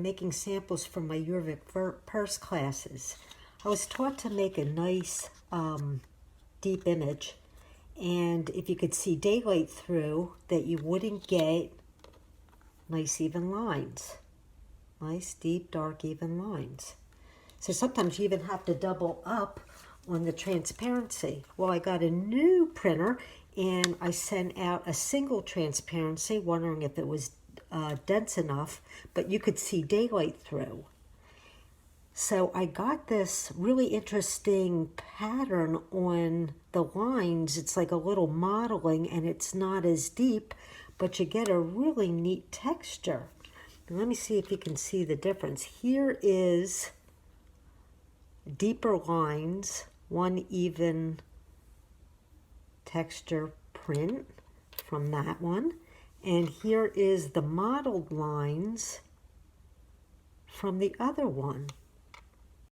making samples from my Jorvik purse classes. I was taught to make a nice deep image, and if you could see daylight through, that you wouldn't get nice even lines. Nice, deep, dark, even lines. So sometimes you even have to double up on the transparency. Well, I got a new printer, and I sent out a single transparency, wondering if it was dense enough, but you could see daylight through. So I got this really interesting pattern on the lines. It's like a little modeling, and it's not as deep, but you get a really neat texture. And let me see if you can see the difference. Here is deeper lines, one even texture print from that one. And here is the modeled lines from the other one.